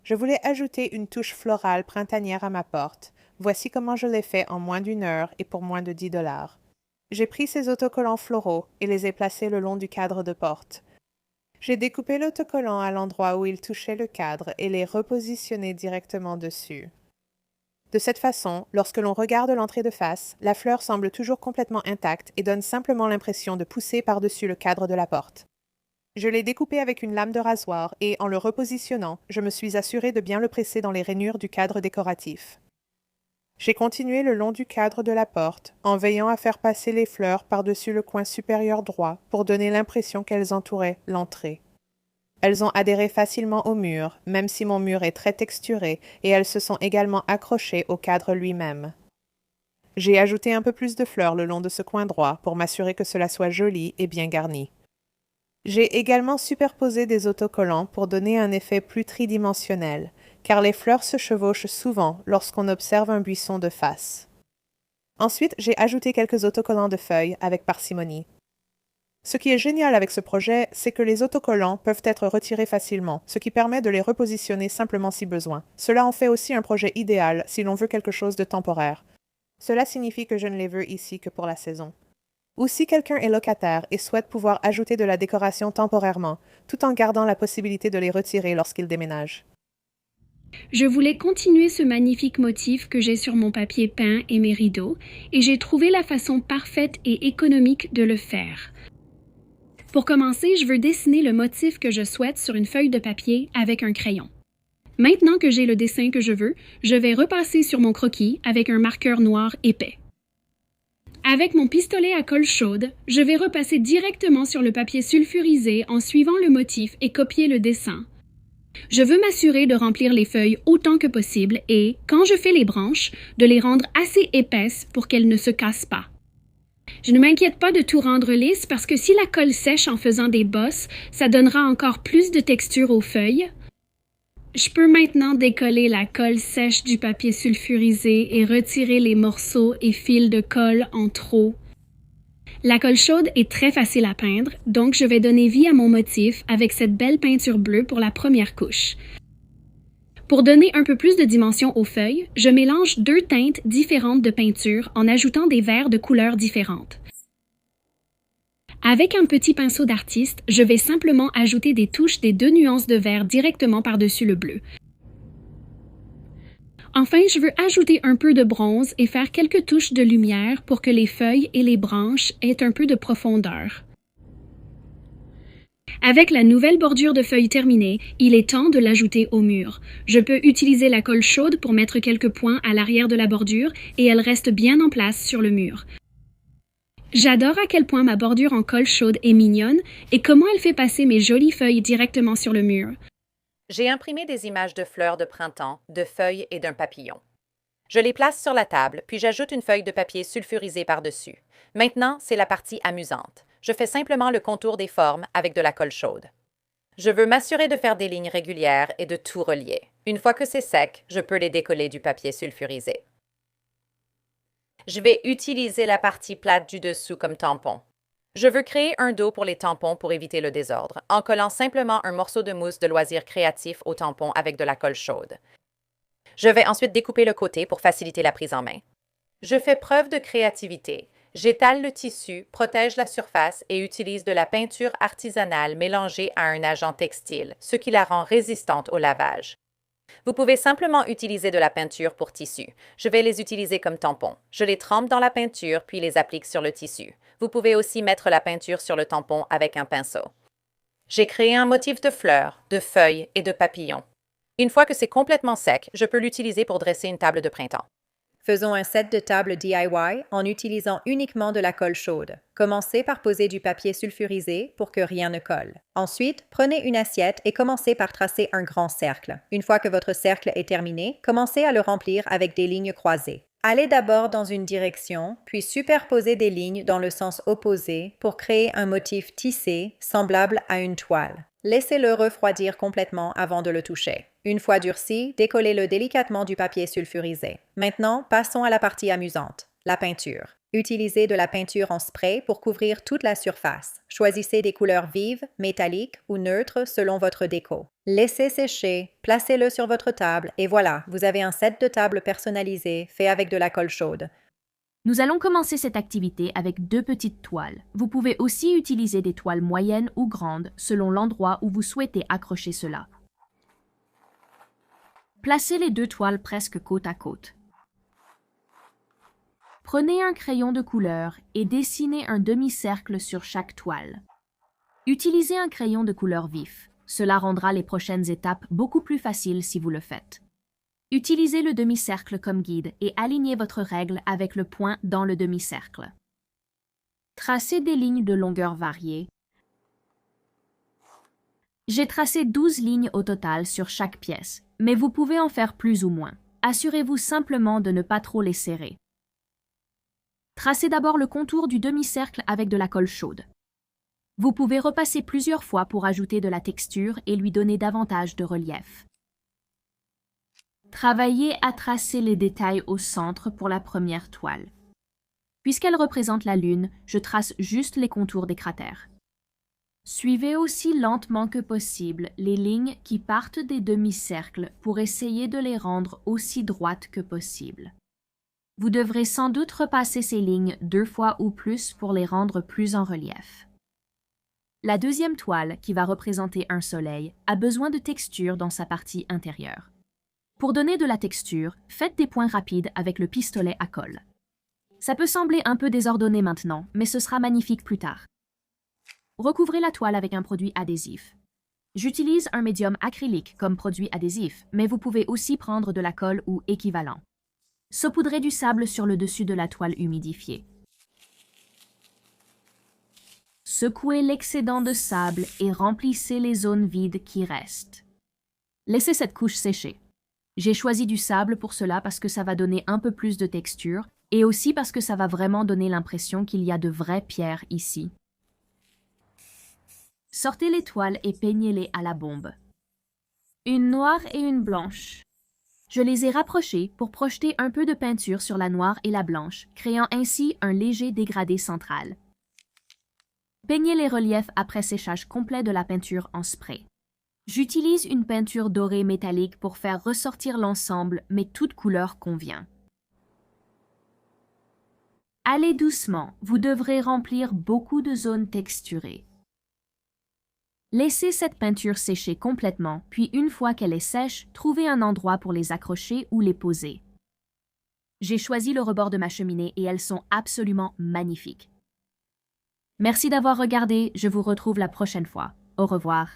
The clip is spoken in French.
Je voulais ajouter une touche florale printanière à ma porte. Voici comment je l'ai fait en moins d'une heure et pour moins de 10 $. J'ai pris ces autocollants floraux et les ai placés le long du cadre de porte. J'ai découpé l'autocollant à l'endroit où il touchait le cadre et les repositionné directement dessus. De cette façon, lorsque l'on regarde l'entrée de face, la fleur semble toujours complètement intacte et donne simplement l'impression de pousser par-dessus le cadre de la porte. Je l'ai découpé avec une lame de rasoir et, en le repositionnant, je me suis assuré de bien le presser dans les rainures du cadre décoratif. J'ai continué le long du cadre de la porte, en veillant à faire passer les fleurs par-dessus le coin supérieur droit pour donner l'impression qu'elles entouraient l'entrée. Elles ont adhéré facilement au mur, même si mon mur est très texturé, et elles se sont également accrochées au cadre lui-même. J'ai ajouté un peu plus de fleurs le long de ce coin droit pour m'assurer que cela soit joli et bien garni. J'ai également superposé des autocollants pour donner un effet plus tridimensionnel, car les fleurs se chevauchent souvent lorsqu'on observe un buisson de face. Ensuite, j'ai ajouté quelques autocollants de feuilles avec parcimonie. Ce qui est génial avec ce projet, c'est que les autocollants peuvent être retirés facilement, ce qui permet de les repositionner simplement si besoin. Cela en fait aussi un projet idéal si l'on veut quelque chose de temporaire. Cela signifie que je ne les veux ici que pour la saison. Ou si quelqu'un est locataire et souhaite pouvoir ajouter de la décoration temporairement, tout en gardant la possibilité de les retirer lorsqu'il déménage. Je voulais continuer ce magnifique motif que j'ai sur mon papier peint et mes rideaux, et j'ai trouvé la façon parfaite et économique de le faire. Pour commencer, je veux dessiner le motif que je souhaite sur une feuille de papier avec un crayon. Maintenant que j'ai le dessin que je veux, je vais repasser sur mon croquis avec un marqueur noir épais. Avec mon pistolet à colle chaude, je vais repasser directement sur le papier sulfurisé en suivant le motif et copier le dessin. Je veux m'assurer de remplir les feuilles autant que possible et, quand je fais les branches, de les rendre assez épaisses pour qu'elles ne se cassent pas. Je ne m'inquiète pas de tout rendre lisse parce que si la colle sèche en faisant des bosses, ça donnera encore plus de texture aux feuilles. Je peux maintenant décoller la colle sèche du papier sulfurisé et retirer les morceaux et fils de colle en trop. La colle chaude est très facile à peindre, donc je vais donner vie à mon motif avec cette belle peinture bleue pour la première couche. Pour donner un peu plus de dimension aux feuilles, je mélange 2 teintes différentes de peinture en ajoutant des verres de couleurs différentes. Avec un petit pinceau d'artiste, je vais simplement ajouter des touches des 2 nuances de vert directement par-dessus le bleu. Enfin, je veux ajouter un peu de bronze et faire quelques touches de lumière pour que les feuilles et les branches aient un peu de profondeur. Avec la nouvelle bordure de feuilles terminée, il est temps de l'ajouter au mur. Je peux utiliser la colle chaude pour mettre quelques points à l'arrière de la bordure et elle reste bien en place sur le mur. J'adore à quel point ma bordure en colle chaude est mignonne et comment elle fait passer mes jolies feuilles directement sur le mur. J'ai imprimé des images de fleurs de printemps, de feuilles et d'un papillon. Je les place sur la table, puis j'ajoute une feuille de papier sulfurisé par-dessus. Maintenant, c'est la partie amusante. Je fais simplement le contour des formes avec de la colle chaude. Je veux m'assurer de faire des lignes régulières et de tout relier. Une fois que c'est sec, je peux les décoller du papier sulfurisé. Je vais utiliser la partie plate du dessous comme tampon. Je veux créer un dos pour les tampons pour éviter le désordre, en collant simplement un morceau de mousse de loisir créatif au tampon avec de la colle chaude. Je vais ensuite découper le côté pour faciliter la prise en main. Je fais preuve de créativité. J'étale le tissu, protège la surface et utilise de la peinture artisanale mélangée à un agent textile, ce qui la rend résistante au lavage. Vous pouvez simplement utiliser de la peinture pour tissu. Je vais les utiliser comme tampons. Je les trempe dans la peinture puis les applique sur le tissu. Vous pouvez aussi mettre la peinture sur le tampon avec un pinceau. J'ai créé un motif de fleurs, de feuilles et de papillons. Une fois que c'est complètement sec, je peux l'utiliser pour dresser une table de printemps. Faisons un set de table DIY en utilisant uniquement de la colle chaude. Commencez par poser du papier sulfurisé pour que rien ne colle. Ensuite, prenez une assiette et commencez par tracer un grand cercle. Une fois que votre cercle est terminé, commencez à le remplir avec des lignes croisées. Allez d'abord dans une direction, puis superposez des lignes dans le sens opposé pour créer un motif tissé semblable à une toile. Laissez-le refroidir complètement avant de le toucher. Une fois durci, décollez-le délicatement du papier sulfurisé. Maintenant, passons à la partie amusante, la peinture. Utilisez de la peinture en spray pour couvrir toute la surface. Choisissez des couleurs vives, métalliques ou neutres selon votre déco. Laissez sécher, placez-le sur votre table et voilà, vous avez un set de table personnalisé fait avec de la colle chaude. Nous allons commencer cette activité avec 2 petites toiles. Vous pouvez aussi utiliser des toiles moyennes ou grandes selon l'endroit où vous souhaitez accrocher cela. Placez les 2 toiles presque côte à côte. Prenez un crayon de couleur et dessinez un demi-cercle sur chaque toile. Utilisez un crayon de couleur vif. Cela rendra les prochaines étapes beaucoup plus faciles si vous le faites. Utilisez le demi-cercle comme guide et alignez votre règle avec le point dans le demi-cercle. Tracez des lignes de longueur variée. J'ai tracé 12 lignes au total sur chaque pièce, mais vous pouvez en faire plus ou moins. Assurez-vous simplement de ne pas trop les serrer. Tracez d'abord le contour du demi-cercle avec de la colle chaude. Vous pouvez repasser plusieurs fois pour ajouter de la texture et lui donner davantage de relief. Travaillez à tracer les détails au centre pour la première toile. Puisqu'elle représente la Lune, je trace juste les contours des cratères. Suivez aussi lentement que possible les lignes qui partent des demi-cercles pour essayer de les rendre aussi droites que possible. Vous devrez sans doute repasser ces lignes 2 fois ou plus pour les rendre plus en relief. La deuxième toile, qui va représenter un soleil, a besoin de texture dans sa partie intérieure. Pour donner de la texture, faites des points rapides avec le pistolet à colle. Ça peut sembler un peu désordonné maintenant, mais ce sera magnifique plus tard. Recouvrez la toile avec un produit adhésif. J'utilise un médium acrylique comme produit adhésif, mais vous pouvez aussi prendre de la colle ou équivalent. Saupoudrez du sable sur le dessus de la toile humidifiée. Secouez l'excédent de sable et remplissez les zones vides qui restent. Laissez cette couche sécher. J'ai choisi du sable pour cela parce que ça va donner un peu plus de texture et aussi parce que ça va vraiment donner l'impression qu'il y a de vraies pierres ici. Sortez les toiles et peignez-les à la bombe. Une noire et une blanche. Je les ai rapprochées pour projeter un peu de peinture sur la noire et la blanche, créant ainsi un léger dégradé central. Peignez les reliefs après séchage complet de la peinture en spray. J'utilise une peinture dorée métallique pour faire ressortir l'ensemble, mais toute couleur convient. Allez doucement, vous devrez remplir beaucoup de zones texturées. Laissez cette peinture sécher complètement, puis une fois qu'elle est sèche, trouvez un endroit pour les accrocher ou les poser. J'ai choisi le rebord de ma cheminée et elles sont absolument magnifiques. Merci d'avoir regardé, je vous retrouve la prochaine fois. Au revoir.